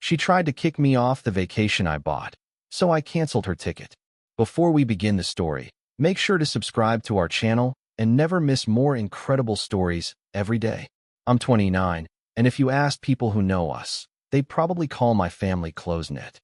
She tried to kick me off the vacation I bought, so I canceled her ticket. Before we begin the story, make sure to subscribe to our channel and never miss more incredible stories every day. I'm 29, and if you ask people who know us, they'd probably call my family close-knit.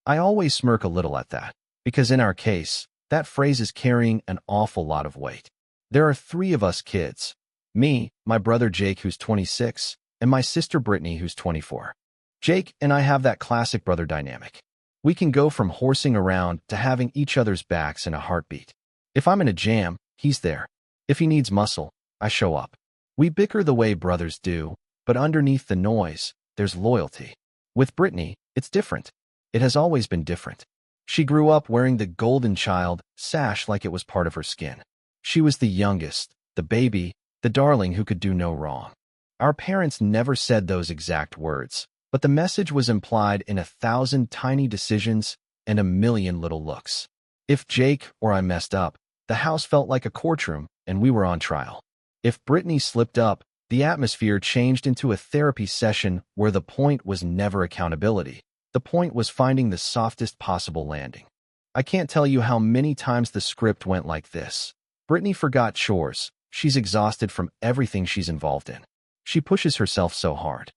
I always smirk a little at that, because in our case, that phrase is carrying an awful lot of weight. There are 3 of us kids. Me, my brother Jake, who's 26, and my sister Brittany, who's 24. Jake and I have that classic brother dynamic. We can go from horsing around to having each other's backs in a heartbeat. If I'm in a jam, he's there. If he needs muscle, I show up. We bicker the way brothers do, but underneath the noise, there's loyalty. With Brittany, it's different. It has always been different. She grew up wearing the golden child sash like it was part of her skin. She was the youngest, the baby, the darling who could do no wrong. Our parents never said those exact words, but the message was implied in 1,000 tiny decisions and a million little looks. If Jake or I messed up, the house felt like a courtroom and we were on trial. If Brittany slipped up, the atmosphere changed into a therapy session where the point was never accountability. The point was finding the softest possible landing. I can't tell you how many times the script went like this. Brittany forgot chores. She's exhausted from everything she's involved in. She pushes herself so hard.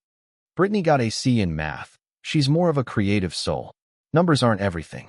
Brittany got a C in math. She's more of a creative soul. Numbers aren't everything.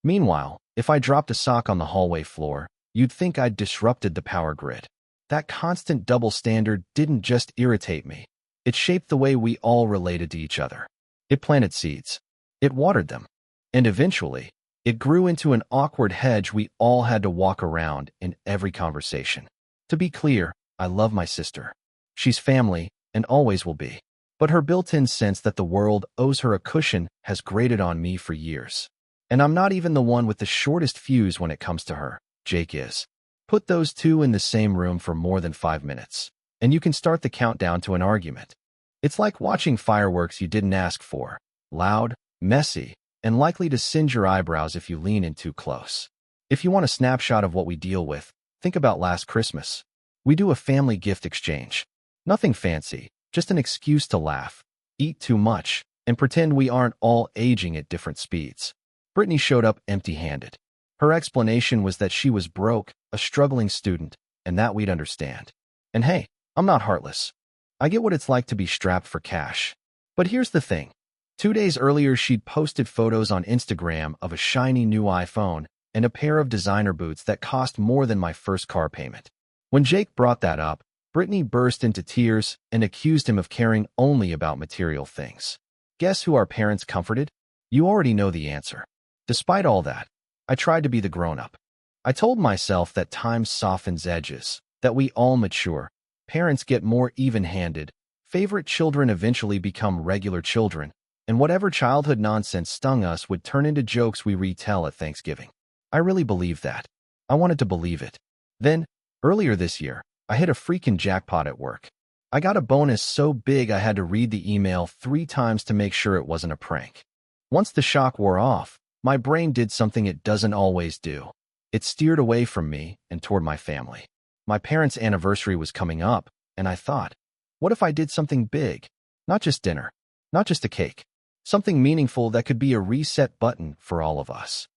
Meanwhile, if I dropped a sock on the hallway floor, you'd think I'd disrupted the power grid. That constant double standard didn't just irritate me. It shaped the way we all related to each other. It planted seeds. It watered them. And eventually, it grew into an awkward hedge we all had to walk around in every conversation. To be clear, I love my sister. She's family and always will be. But her built-in sense that the world owes her a cushion has grated on me for years. And I'm not even the one with the shortest fuse when it comes to her. Jake is. Put those 2 in the same room for more than 5 minutes, and you can start the countdown to an argument. It's like watching fireworks you didn't ask for. Loud, messy, and likely to singe your eyebrows if you lean in too close. If you want a snapshot of what we deal with, think about last Christmas. We do a family gift exchange. Nothing fancy, just an excuse to laugh, eat too much, and pretend we aren't all aging at different speeds. Brittany showed up empty-handed. Her explanation was that she was broke, a struggling student, and that we'd understand. And hey, I'm not heartless. I get what it's like to be strapped for cash. But here's the thing. 2 days earlier, she'd posted photos on Instagram of a shiny new iPhone and a pair of designer boots that cost more than my first car payment. When Jake brought that up, Brittany burst into tears and accused him of caring only about material things. Guess who our parents comforted? You already know the answer. Despite all that, I tried to be the grown-up. I told myself that time softens edges, that we all mature. Parents get more even-handed. Favorite children eventually become regular children, and whatever childhood nonsense stung us would turn into jokes we retell at Thanksgiving. I really believed that. I wanted to believe it. Then, earlier this year, I hit a freaking jackpot at work. I got a bonus so big I had to read the email 3 times to make sure it wasn't a prank. Once the shock wore off, my brain did something it doesn't always do. It steered away from me and toward my family. My parents' anniversary was coming up, and I thought, what if I did something big? Not just dinner, not just a cake. Something meaningful that could be a reset button for all of us.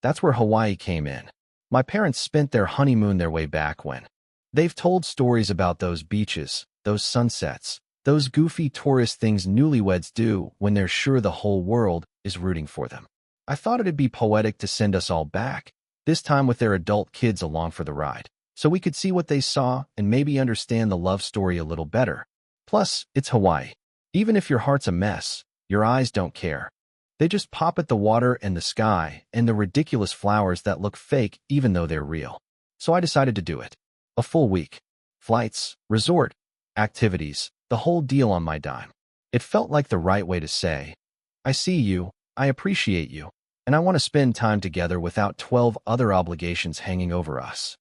That's where Hawaii came in. My parents spent their honeymoon their way back when. They've told stories about those beaches, those sunsets, those goofy tourist things newlyweds do when they're sure the whole world is rooting for them. I thought it'd be poetic to send us all back, this time with their adult kids along for the ride, so we could see what they saw and maybe understand the love story a little better. Plus, it's Hawaii. Even if your heart's a mess, your eyes don't care. They just pop at the water and the sky and the ridiculous flowers that look fake even though they're real. So I decided to do it. A full week. Flights, resort, activities, the whole deal on my dime. It felt like the right way to say, I see you, I appreciate you, and I want to spend time together without 12 other obligations hanging over us.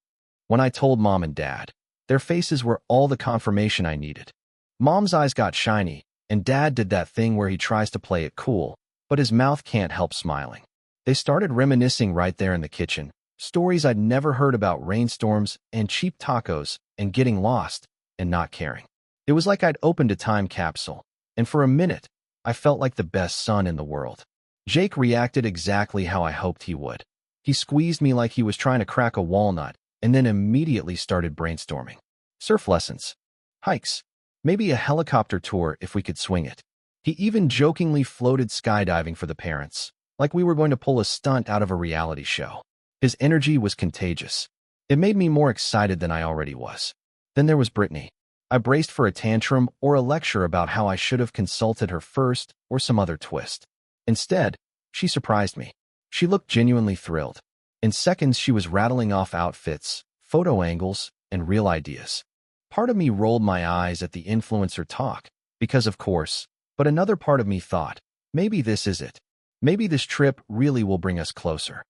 When I told Mom and Dad, their faces were all the confirmation I needed. Mom's eyes got shiny, and Dad did that thing where he tries to play it cool, but his mouth can't help smiling. They started reminiscing right there in the kitchen, stories I'd never heard about rainstorms and cheap tacos and getting lost and not caring. It was like I'd opened a time capsule, and for a minute, I felt like the best son in the world. Jake reacted exactly how I hoped he would. He squeezed me like he was trying to crack a walnut, and then immediately started brainstorming. Surf lessons, hikes, maybe a helicopter tour if we could swing it. He even jokingly floated skydiving for the parents, like we were going to pull a stunt out of a reality show. His energy was contagious. It made me more excited than I already was. Then there was Brittany. I braced for a tantrum or a lecture about how I should have consulted her first or some other twist. Instead, she surprised me. She looked genuinely thrilled. In seconds, she was rattling off outfits, photo angles, and real ideas. Part of me rolled my eyes at the influencer talk, because of course, but another part of me thought, maybe this is it. Maybe this trip really will bring us closer.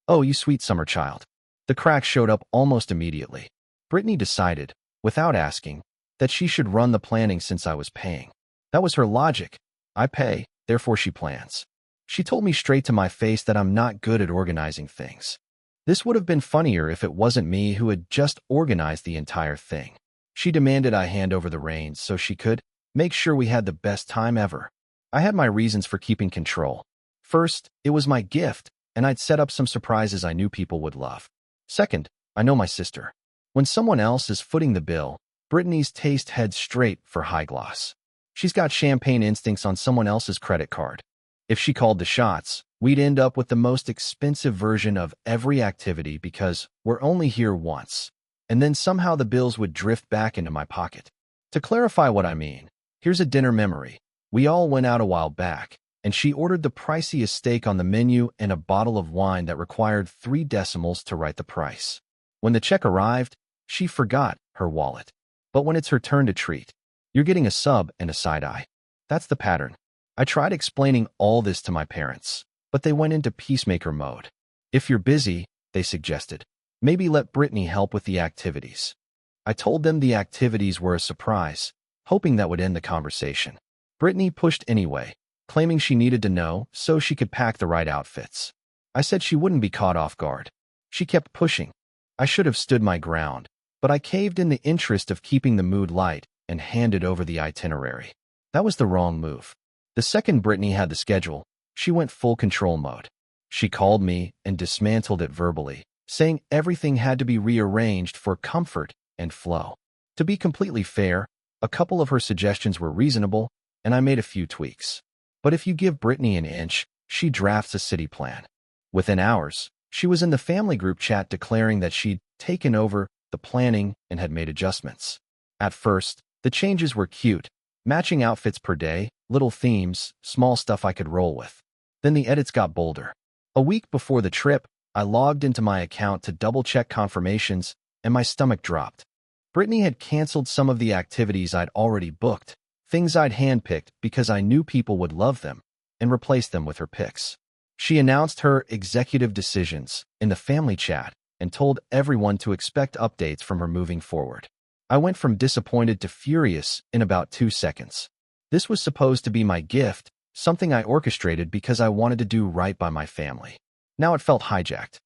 Oh, you sweet summer child. The crack showed up almost immediately. Brittany decided, without asking, that she should run the planning since I was paying. That was her logic. I pay, therefore she plans. She told me straight to my face that I'm not good at organizing things. This would have been funnier if it wasn't me who had just organized the entire thing. She demanded I hand over the reins so she could make sure we had the best time ever. I had my reasons for keeping control. First, it was my gift, and I'd set up some surprises I knew people would love. Second, I know my sister. When someone else is footing the bill, Brittany's taste heads straight for high gloss. She's got champagne instincts on someone else's credit card. If she called the shots, we'd end up with the most expensive version of every activity because we're only here once. And then somehow the bills would drift back into my pocket. To clarify what I mean, here's a dinner memory. We all went out a while back, and she ordered the priciest steak on the menu and a bottle of wine that required 3 decimals to write the price. When the check arrived, she forgot her wallet. But when it's her turn to treat, you're getting a sub and a side eye. That's the pattern. I tried explaining all this to my parents, but they went into peacemaker mode. If you're busy, they suggested, maybe let Brittany help with the activities. I told them the activities were a surprise, hoping that would end the conversation. Brittany pushed anyway, claiming she needed to know so she could pack the right outfits. I said she wouldn't be caught off guard. She kept pushing. I should have stood my ground, but I caved in the interest of keeping the mood light and handed over the itinerary. That was the wrong move. The second Brittany had the schedule, she went full control mode. She called me and dismantled it verbally, saying everything had to be rearranged for comfort and flow. To be completely fair, a couple of her suggestions were reasonable, and I made a few tweaks. But if you give Brittany an inch, she drafts a city plan. Within hours, she was in the family group chat declaring that she'd taken over the planning and had made adjustments. At first, the changes were cute, matching outfits per day, little themes, small stuff I could roll with. Then the edits got bolder. A week before the trip, I logged into my account to double-check confirmations, and my stomach dropped. Brittany had canceled some of the activities I'd already booked, things I'd handpicked because I knew people would love them, and replaced them with her picks. She announced her executive decisions in the family chat and told everyone to expect updates from her moving forward. I went from disappointed to furious in about 2 seconds. This was supposed to be my gift, something I orchestrated because I wanted to do right by my family. Now it felt hijacked.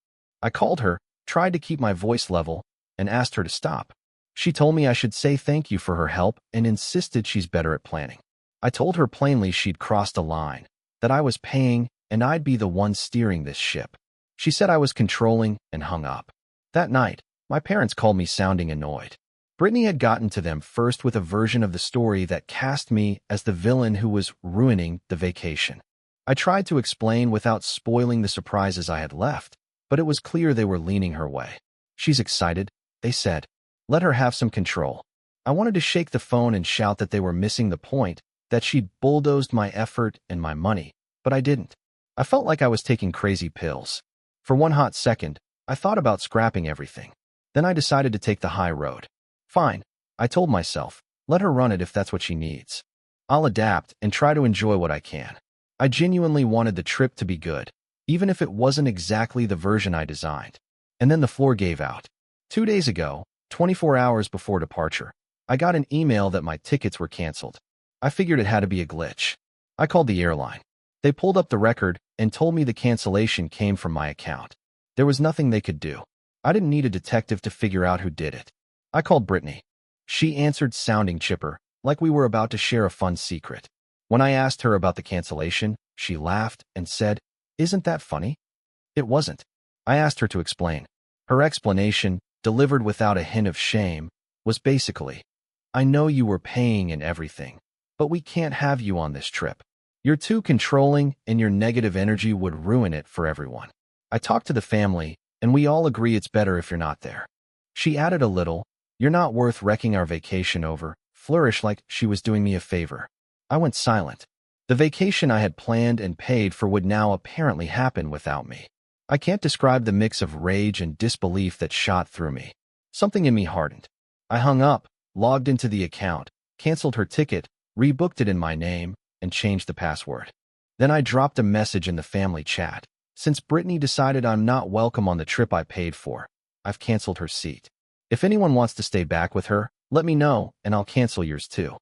I called her, tried to keep my voice level, and asked her to stop. She told me I should say thank you for her help and insisted she's better at planning. I told her plainly she'd crossed a line, that I was paying and I'd be the one steering this ship. She said I was controlling and hung up. That night, my parents called me sounding annoyed. Brittany had gotten to them first with a version of the story that cast me as the villain who was ruining the vacation. I tried to explain without spoiling the surprises I had left, but it was clear they were leaning her way. She's excited, they said. Let her have some control. I wanted to shake the phone and shout that they were missing the point, that she'd bulldozed my effort and my money, but I didn't. I felt like I was taking crazy pills. For one hot second, I thought about scrapping everything. Then I decided to take the high road. Fine, I told myself, let her run it if that's what she needs. I'll adapt and try to enjoy what I can. I genuinely wanted the trip to be good, even if it wasn't exactly the version I designed. And then the floor gave out. 2 days ago, 24 hours before departure, I got an email that my tickets were canceled. I figured it had to be a glitch. I called the airline. They pulled up the record and told me the cancellation came from my account. There was nothing they could do. I didn't need a detective to figure out who did it. I called Brittany. She answered sounding chipper, like we were about to share a fun secret. When I asked her about the cancellation, she laughed and said, "Isn't that funny?" It wasn't. I asked her to explain. Her explanation, delivered without a hint of shame, was basically, "I know you were paying and everything, but we can't have you on this trip. You're too controlling and your negative energy would ruin it for everyone. I talked to the family, and we all agree it's better if you're not there." She added a little, "You're not worth wrecking our vacation over," flourish like she was doing me a favor. I went silent. The vacation I had planned and paid for would now apparently happen without me. I can't describe the mix of rage and disbelief that shot through me. Something in me hardened. I hung up, logged into the account, canceled her ticket, rebooked it in my name, and changed the password. Then I dropped a message in the family chat. "Since Brittany decided I'm not welcome on the trip I paid for, I've canceled her seat. If anyone wants to stay back with her, let me know and I'll cancel yours too."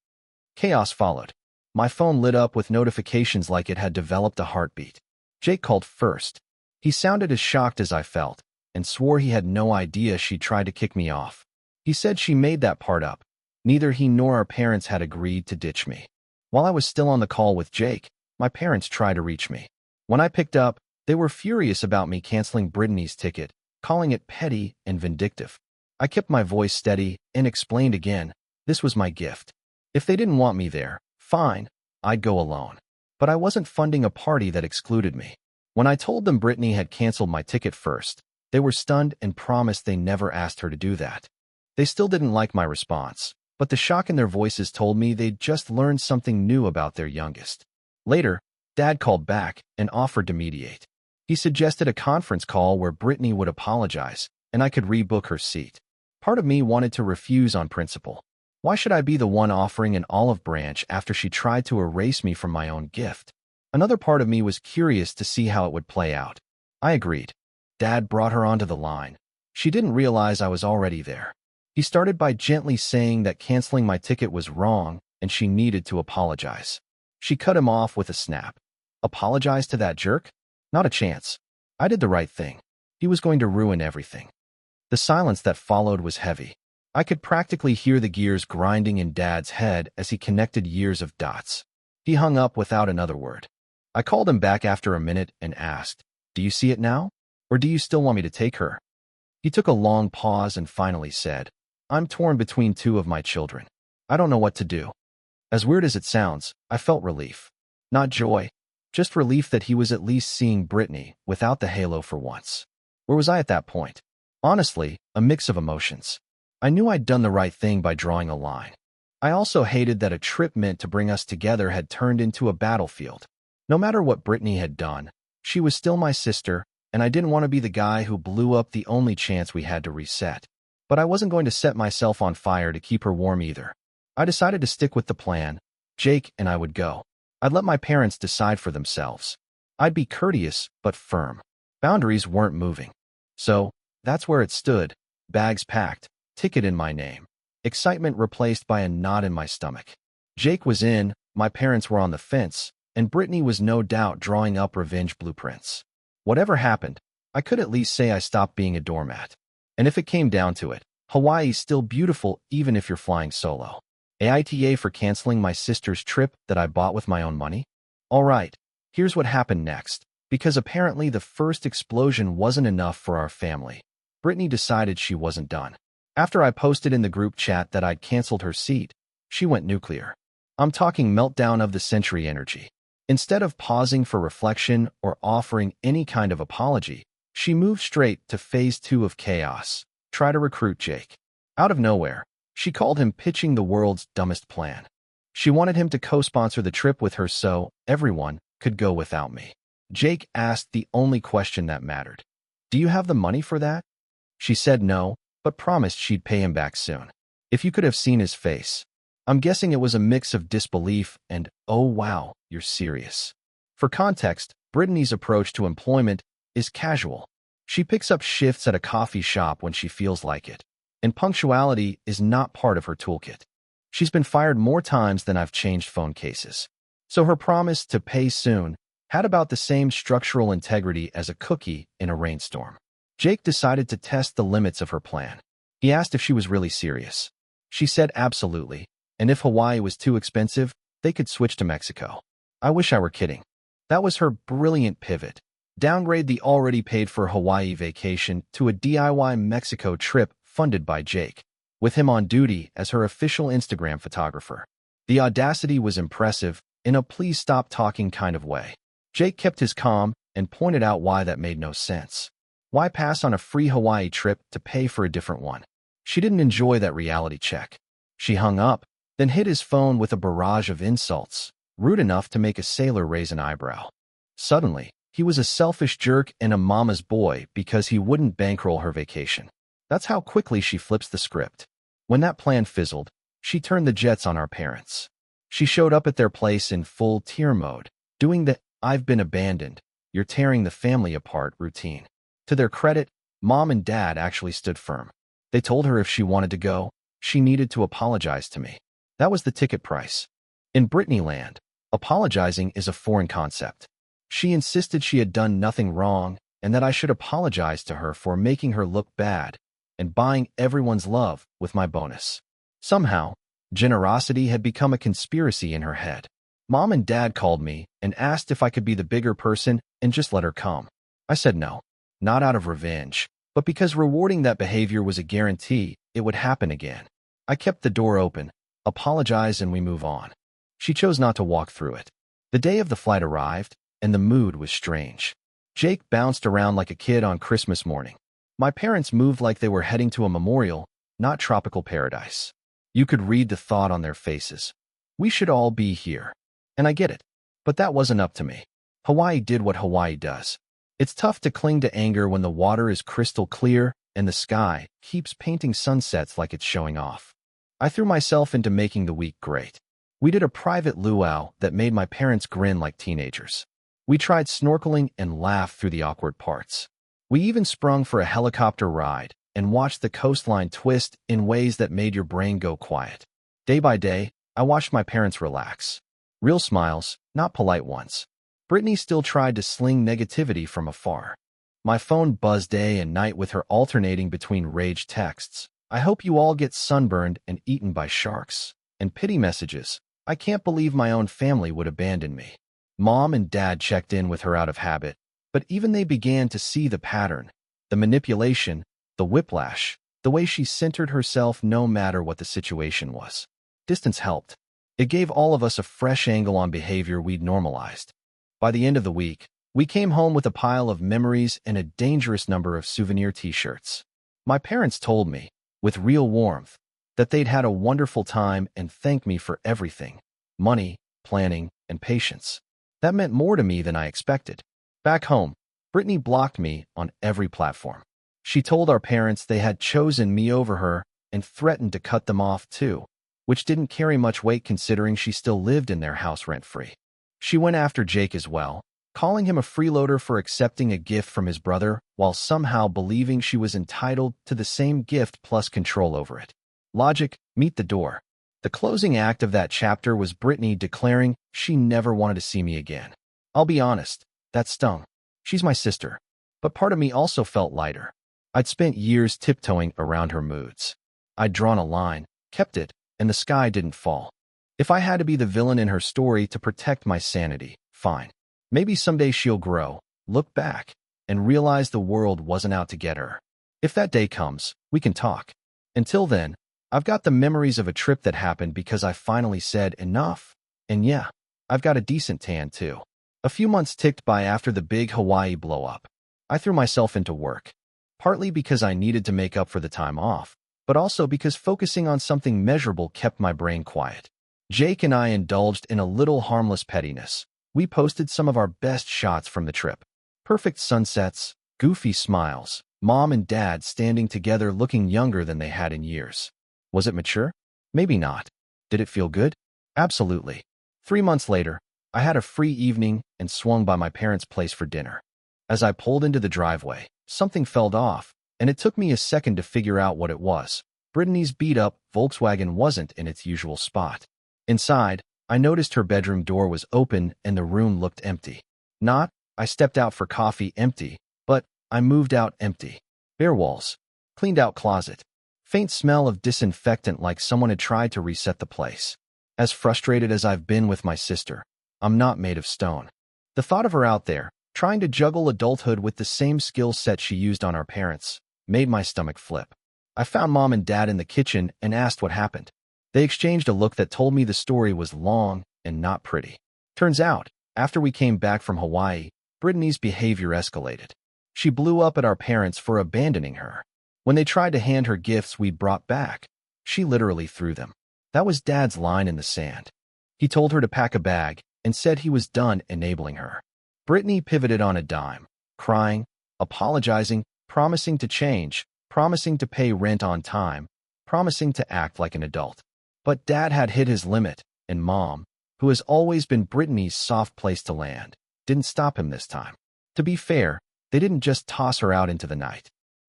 Chaos followed. My phone lit up with notifications like it had developed a heartbeat. Jake called first. He sounded as shocked as I felt, and swore he had no idea she'd tried to kick me off. He said she made that part up. Neither he nor our parents had agreed to ditch me. While I was still on the call with Jake, my parents tried to reach me. When I picked up, they were furious about me canceling Brittany's ticket, calling it petty and vindictive. I kept my voice steady and explained again, this was my gift. If they didn't want me there, fine, I'd go alone. But I wasn't funding a party that excluded me. When I told them Brittany had canceled my ticket first, they were stunned and promised they never asked her to do that. They still didn't like my response, but the shock in their voices told me they'd just learned something new about their youngest. Later, Dad called back and offered to mediate. He suggested a conference call where Brittany would apologize, and I could rebook her seat. Part of me wanted to refuse on principle. Why should I be the one offering an olive branch after she tried to erase me from my own gift? Another part of me was curious to see how it would play out. I agreed. Dad brought her onto the line. She didn't realize I was already there. He started by gently saying that canceling my ticket was wrong and she needed to apologize. She cut him off with a snap. Apologize to that jerk? Not a chance. I did the right thing. He was going to ruin everything. The silence that followed was heavy. I could practically hear the gears grinding in Dad's head as he connected years of dots. He hung up without another word. I called him back after a minute and asked, "Do you see it now? Or do you still want me to take her?" He took a long pause and finally said, "I'm torn between two of my children. I don't know what to do." As weird as it sounds, I felt relief. Not joy, just relief that he was at least seeing Brittany without the halo for once. Where was I at that point? Honestly, a mix of emotions. I knew I'd done the right thing by drawing a line. I also hated that a trip meant to bring us together had turned into a battlefield. No matter what Brittany had done, she was still my sister, and I didn't want to be the guy who blew up the only chance we had to reset. But I wasn't going to set myself on fire to keep her warm either. I decided to stick with the plan. Jake and I would go. I'd let my parents decide for themselves. I'd be courteous, but firm. Boundaries weren't moving. So, that's where it stood, bags packed, ticket in my name. Excitement replaced by a knot in my stomach. Jake was in, my parents were on the fence, and Brittany was no doubt drawing up revenge blueprints. Whatever happened, I could at least say I stopped being a doormat. And if it came down to it, Hawaii's still beautiful even if you're flying solo. AITA for canceling my sister's trip that I bought with my own money? Alright, here's what happened next. Because apparently the first explosion wasn't enough for our family, Brittany decided she wasn't done. After I posted in the group chat that I'd canceled her seat, she went nuclear. I'm talking meltdown of the century energy. Instead of pausing for reflection or offering any kind of apology, she moved straight to phase 2 of chaos. Try to recruit Jake. Out of nowhere, she called him pitching the world's dumbest plan. She wanted him to co-sponsor the trip with her so everyone could go without me. Jake asked the only question that mattered. "Do you have the money for that?" She said no, but promised she'd pay him back soon. If you could have seen his face. I'm guessing it was a mix of disbelief and, "Oh wow, you're serious." For context, Brittany's approach to employment is casual. She picks up shifts at a coffee shop when she feels like it, and punctuality is not part of her toolkit. She's been fired more times than I've changed phone cases. So her promise to pay soon had about the same structural integrity as a cookie in a rainstorm. Jake decided to test the limits of her plan. He asked if she was really serious. She said absolutely, and if Hawaii was too expensive, They could switch to Mexico. I wish I were kidding. That was her brilliant pivot. Downgrade the already paid-for Hawaii vacation to a DIY Mexico trip funded by Jake, with him on duty as her official Instagram photographer. The audacity was impressive, in a please stop talking kind of way. Jake kept his calm and pointed out why that made no sense. Why pass on a free Hawaii trip to pay for a different one? She didn't enjoy that reality check. She hung up, then hit his phone with a barrage of insults, rude enough to make a sailor raise an eyebrow. Suddenly, he was a selfish jerk and a mama's boy because he wouldn't bankroll her vacation. That's how quickly she flips the script. When that plan fizzled, she turned the jets on our parents. She showed up at their place in full tear mode, doing the "I've been abandoned, you're tearing the family apart" routine. To their credit, Mom and Dad actually stood firm. They told her if she wanted to go, she needed to apologize to me. That was the ticket price. In Brittany land, apologizing is a foreign concept. She insisted she had done nothing wrong and that I should apologize to her for making her look bad and buying everyone's love with my bonus. Somehow, generosity had become a conspiracy in her head. Mom and Dad called me and asked if I could be the bigger person and just let her come. I said no, not out of revenge, but because rewarding that behavior was a guarantee it would happen again. I kept the door open, apologized, and we move on. She chose not to walk through it. The day of the flight arrived, and the mood was strange. Jake bounced around like a kid on Christmas morning. My parents moved like they were heading to a memorial, not tropical paradise. You could read the thought on their faces. We should all be here. And I get it. But that wasn't up to me. Hawaii did what Hawaii does. It's tough to cling to anger when the water is crystal clear and the sky keeps painting sunsets like it's showing off. I threw myself into making the week great. We did a private luau that made my parents grin like teenagers. We tried snorkeling and laughed through the awkward parts. We even sprung for a helicopter ride and watched the coastline twist in ways that made your brain go quiet. Day by day, I watched my parents relax. Real smiles, not polite ones. Brittany still tried to sling negativity from afar. My phone buzzed day and night with her alternating between rage texts. "I hope you all get sunburned and eaten by sharks," and pity messages. "I can't believe my own family would abandon me." Mom and Dad checked in with her out of habit, but even they began to see the pattern, the manipulation, the whiplash, the way she centered herself no matter what the situation was. Distance helped. It gave all of us a fresh angle on behavior we'd normalized. By the end of the week, we came home with a pile of memories and a dangerous number of souvenir t-shirts. My parents told me, with real warmth, that they'd had a wonderful time and thanked me for everything: money, planning, and patience. That meant more to me than I expected. Back home, Brittany blocked me on every platform. She told our parents they had chosen me over her and threatened to cut them off too, which didn't carry much weight considering she still lived in their house rent-free. She went after Jake as well, calling him a freeloader for accepting a gift from his brother while somehow believing she was entitled to the same gift plus control over it. Logic, meet the door. The closing act of that chapter was Brittany declaring she never wanted to see me again. I'll be honest, that stung. She's my sister. But part of me also felt lighter. I'd spent years tiptoeing around her moods. I'd drawn a line, kept it, and the sky didn't fall. If I had to be the villain in her story to protect my sanity, fine. Maybe someday she'll grow, look back, and realize the world wasn't out to get her. If that day comes, we can talk. Until then, I've got the memories of a trip that happened because I finally said enough. And yeah, I've got a decent tan too. A few months ticked by after the big Hawaii blow-up. I threw myself into work, partly because I needed to make up for the time off, but also because focusing on something measurable kept my brain quiet. Jake and I indulged in a little harmless pettiness. We posted some of our best shots from the trip. Perfect sunsets, goofy smiles, Mom and Dad standing together looking younger than they had in years. Was it mature? Maybe not. Did it feel good? Absolutely. 3 months later, I had a free evening and swung by my parents' place for dinner. As I pulled into the driveway, something fell off, and it took me a second to figure out what it was. Brittany's beat-up Volkswagen wasn't in its usual spot. Inside, I noticed her bedroom door was open and the room looked empty. Not, I stepped out for coffee empty, but I moved out empty. Bare walls. Cleaned out closet. Faint smell of disinfectant like someone had tried to reset the place. As frustrated as I've been with my sister, I'm not made of stone. The thought of her out there, trying to juggle adulthood with the same skill set she used on our parents, made my stomach flip. I found Mom and Dad in the kitchen and asked what happened. They exchanged a look that told me the story was long and not pretty. Turns out, after we came back from Hawaii, Brittany's behavior escalated. She blew up at our parents for abandoning her. When they tried to hand her gifts we'd brought back, she literally threw them. That was Dad's line in the sand. He told her to pack a bag and said he was done enabling her. Brittany pivoted on a dime, crying, apologizing, promising to change, promising to pay rent on time, promising to act like an adult. But Dad had hit his limit, and Mom, who has always been Brittany's soft place to land, didn't stop him this time. To be fair, they didn't just toss her out into the night.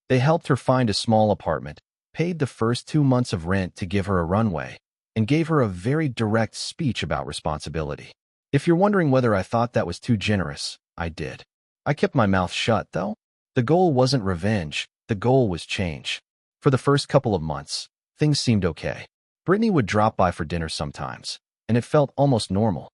They helped her find a small apartment, paid the first 2 months of rent to give her a runway, and gave her a very direct speech about responsibility. If you're wondering whether I thought that was too generous, I did. I kept my mouth shut, though. The goal wasn't revenge, the goal was change. For the first couple of months, things seemed okay. Brittany would drop by for dinner sometimes, and it felt almost normal.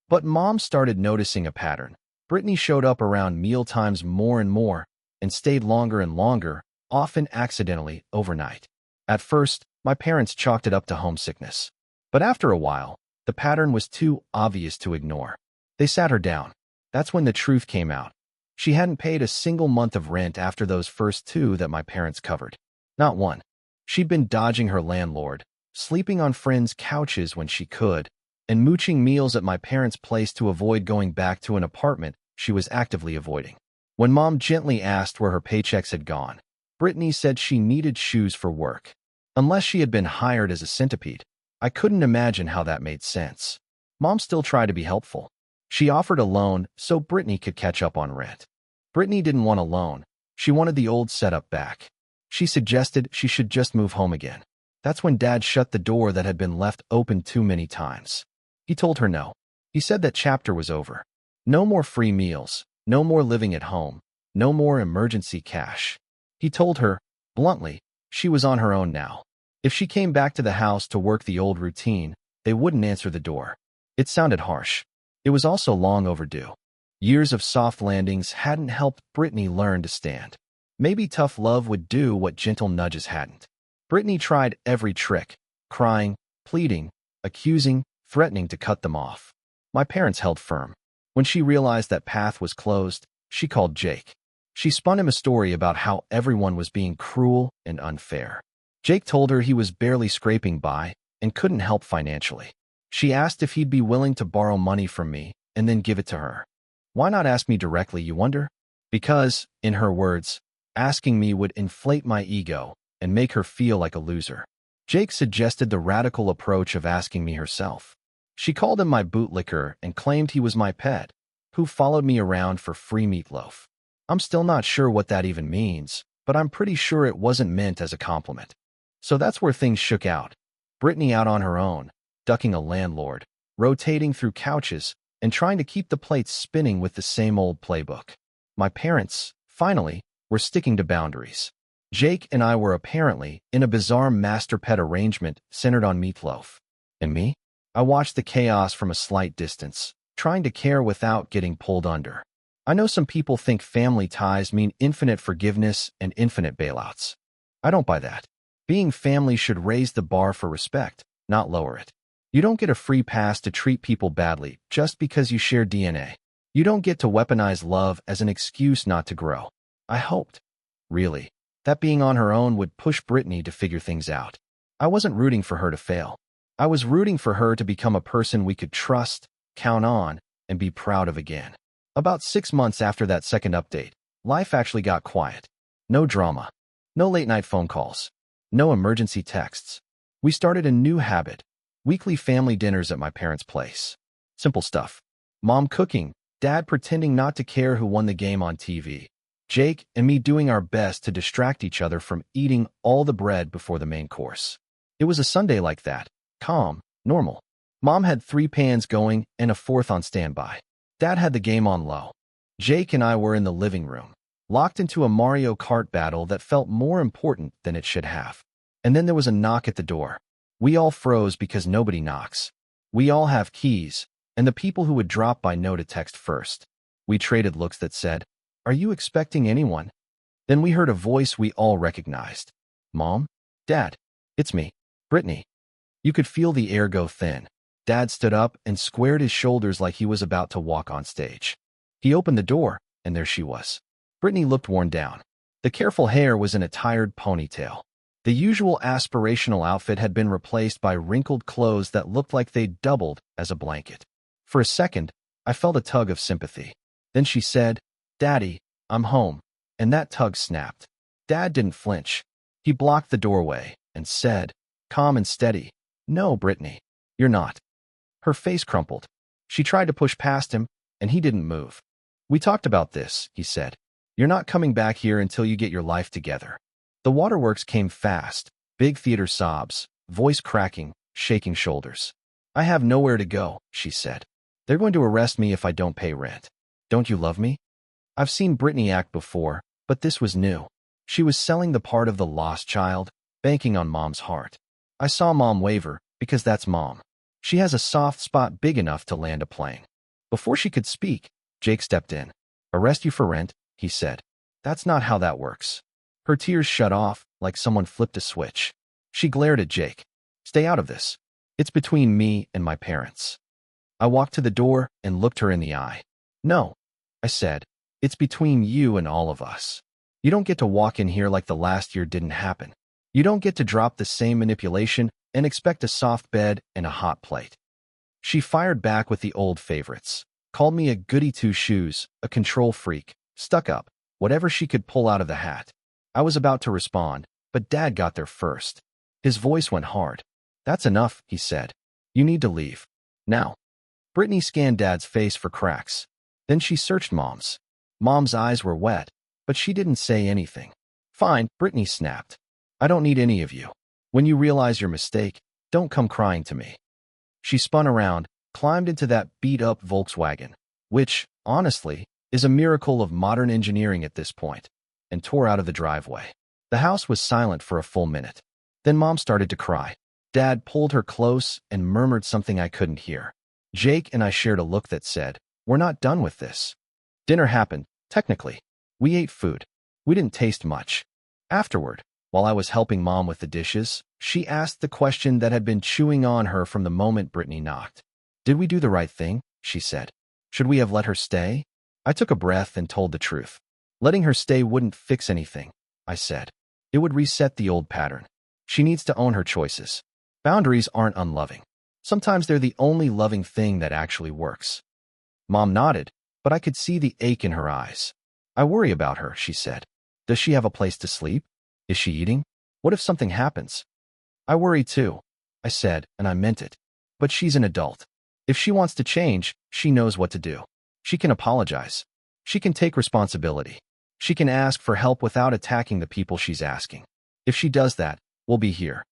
But Mom started noticing a pattern. Brittany showed up around meal times more and more, and stayed longer and longer, often accidentally, overnight. At first, my parents chalked it up to homesickness. But after a while, the pattern was too obvious to ignore. They sat her down. That's when the truth came out. She hadn't paid a single month of rent after those first 2 that my parents covered. Not one. She'd been dodging her landlord, sleeping on friends' couches when she could, and mooching meals at my parents' place to avoid going back to an apartment she was actively avoiding. When Mom gently asked where her paychecks had gone, Brittany said she needed shoes for work. Unless she had been hired as a centipede, I couldn't imagine how that made sense. Mom still tried to be helpful. She offered a loan so Brittany could catch up on rent. Brittany didn't want a loan. She wanted the old setup back. She suggested she should just move home again. That's when Dad shut the door that had been left open too many times. He told her no. He said that chapter was over. No more free meals, no more living at home, no more emergency cash. He told her, bluntly, she was on her own now. If she came back to the house to work the old routine, they wouldn't answer the door. It sounded harsh. It was also long overdue. Years of soft landings hadn't helped Brittany learn to stand. Maybe tough love would do what gentle nudges hadn't. Brittany tried every trick, crying, pleading, accusing, threatening to cut them off. My parents held firm. When she realized that path was closed, she called Jake. She spun him a story about how everyone was being cruel and unfair. Jake told her he was barely scraping by and couldn't help financially. She asked if he'd be willing to borrow money from me and then give it to her. Why not ask me directly, you wonder? Because, in her words, asking me would inflate my ego and make her feel like a loser. Jake suggested the radical approach of asking me herself. She called him my bootlicker and claimed he was my pet, who followed me around for free meatloaf. I'm still not sure what that even means, but I'm pretty sure it wasn't meant as a compliment. So that's where things shook out. Brittany out on her own, ducking a landlord, rotating through couches, and trying to keep the plates spinning with the same old playbook. My parents, finally, were sticking to boundaries. Jake and I were apparently in a bizarre master-pet arrangement centered on meatloaf. And me? I watched the chaos from a slight distance, trying to care without getting pulled under. I know some people think family ties mean infinite forgiveness and infinite bailouts. I don't buy that. Being family should raise the bar for respect, not lower it. You don't get a free pass to treat people badly just because you share DNA. You don't get to weaponize love as an excuse not to grow. I hoped, really, that being on her own would push Brittany to figure things out. I wasn't rooting for her to fail. I was rooting for her to become a person we could trust, count on, and be proud of again. About 6 months after that second update, life actually got quiet. No drama. No late-night phone calls. No emergency texts. We started a new habit. Weekly family dinners at my parents' place. Simple stuff. Mom cooking, Dad pretending not to care who won the game on TV. Jake and me doing our best to distract each other from eating all the bread before the main course. It was a Sunday like that. Calm, normal. Mom had 3 pans going and a 4th on standby. Dad had the game on low. Jake and I were in the living room, locked into a Mario Kart battle that felt more important than it should have. And then there was a knock at the door. We all froze because nobody knocks. We all have keys, and the people who would drop by know to text first. We traded looks that said, "Are you expecting anyone?" Then we heard a voice we all recognized. "Mom? Dad? It's me, Brittany." You could feel the air go thin. Dad stood up and squared his shoulders like he was about to walk on stage. He opened the door, and there she was. Brittany looked worn down. The careful hair was in a tired ponytail. The usual aspirational outfit had been replaced by wrinkled clothes that looked like they'd doubled as a blanket. For a second, I felt a tug of sympathy. Then she said, "Daddy, I'm home," and that tug snapped. Dad didn't flinch. He blocked the doorway and said, calm and steady, "No, Brittany, you're not." Her face crumpled. She tried to push past him, and he didn't move. "We talked about this," he said. "You're not coming back here until you get your life together." The waterworks came fast, big theater sobs, voice cracking, shaking shoulders. "I have nowhere to go," she said. "They're going to arrest me if I don't pay rent. Don't you love me?" I've seen Brittany act before, but this was new. She was selling the part of the lost child, banking on Mom's heart. I saw Mom waver, because that's Mom. She has a soft spot big enough to land a plane. Before she could speak, Jake stepped in. "Arrest you for rent?" he said. "That's not how that works." Her tears shut off, like someone flipped a switch. She glared at Jake. "Stay out of this. It's between me and my parents." I walked to the door and looked her in the eye. "No," I said. "It's between you and all of us. You don't get to walk in here like the last year didn't happen. You don't get to drop the same manipulation and expect a soft bed and a hot plate." She fired back with the old favorites. Called me a goody two-shoes, a control freak, stuck up, whatever she could pull out of the hat. I was about to respond, but Dad got there first. His voice went hard. "That's enough," he said. "You need to leave. Now." Brittany scanned Dad's face for cracks. Then she searched Mom's. Mom's eyes were wet, but she didn't say anything. "Fine," Brittany snapped. "I don't need any of you. When you realize your mistake, don't come crying to me." She spun around, climbed into that beat-up Volkswagen, which, honestly, is a miracle of modern engineering at this point, and tore out of the driveway. The house was silent for a full minute. Then Mom started to cry. Dad pulled her close and murmured something I couldn't hear. Jake and I shared a look that said, "We're not done with this." Dinner happened, technically. We ate food. We didn't taste much. Afterward, while I was helping Mom with the dishes, she asked the question that had been chewing on her from the moment Brittany knocked. "Did we do the right thing?" she said. "Should we have let her stay?" I took a breath and told the truth. "Letting her stay wouldn't fix anything," I said. "It would reset the old pattern. She needs to own her choices. Boundaries aren't unloving. Sometimes they're the only loving thing that actually works." Mom nodded, but I could see the ache in her eyes. "I worry about her," she said. "Does she have a place to sleep? Is she eating? What if something happens?" "I worry too," I said, and I meant it. "But she's an adult. If she wants to change, she knows what to do. She can apologize. She can take responsibility. She can ask for help without attacking the people she's asking. If she does that, we'll be here."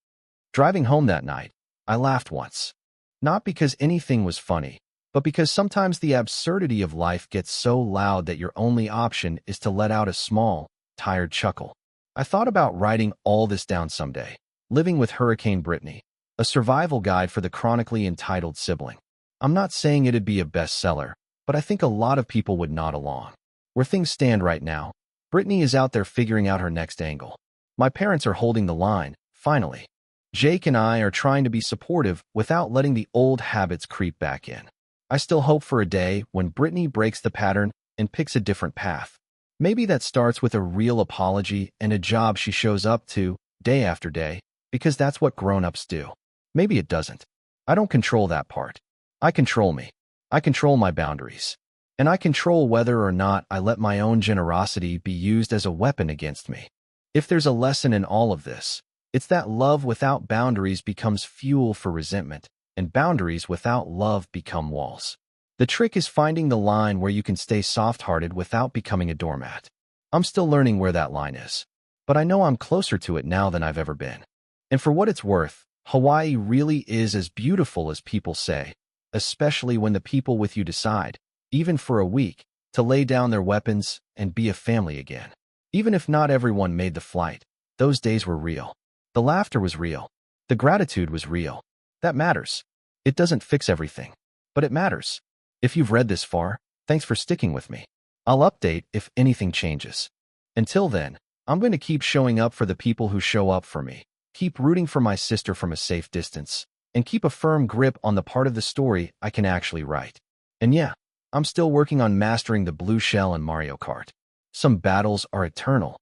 Driving home that night, I laughed once. Not because anything was funny, but because sometimes the absurdity of life gets so loud that your only option is to let out a small, tired chuckle. I thought about writing all this down someday. Living with Hurricane Brittany, a survival guide for the chronically entitled sibling. I'm not saying it'd be a bestseller, but I think a lot of people would nod along. Where things stand right now, Brittany is out there figuring out her next angle. My parents are holding the line, finally. Jake and I are trying to be supportive without letting the old habits creep back in. I still hope for a day when Brittany breaks the pattern and picks a different path. Maybe that starts with a real apology and a job she shows up to, day after day, because that's what grown-ups do. Maybe it doesn't. I don't control that part. I control me. I control my boundaries. And I control whether or not I let my own generosity be used as a weapon against me. If there's a lesson in all of this, it's that love without boundaries becomes fuel for resentment, and boundaries without love become walls. The trick is finding the line where you can stay soft-hearted without becoming a doormat. I'm still learning where that line is, but I know I'm closer to it now than I've ever been. And for what it's worth, Hawaii really is as beautiful as people say, especially when the people with you decide, even for a week, to lay down their weapons and be a family again. Even if not everyone made the flight, those days were real. The laughter was real. The gratitude was real. That matters. It doesn't fix everything, but it matters. If you've read this far, thanks for sticking with me. I'll update if anything changes. Until then, I'm going to keep showing up for the people who show up for me, keep rooting for my sister from a safe distance, and keep a firm grip on the part of the story I can actually write. And yeah, I'm still working on mastering the blue shell in Mario Kart. Some battles are eternal,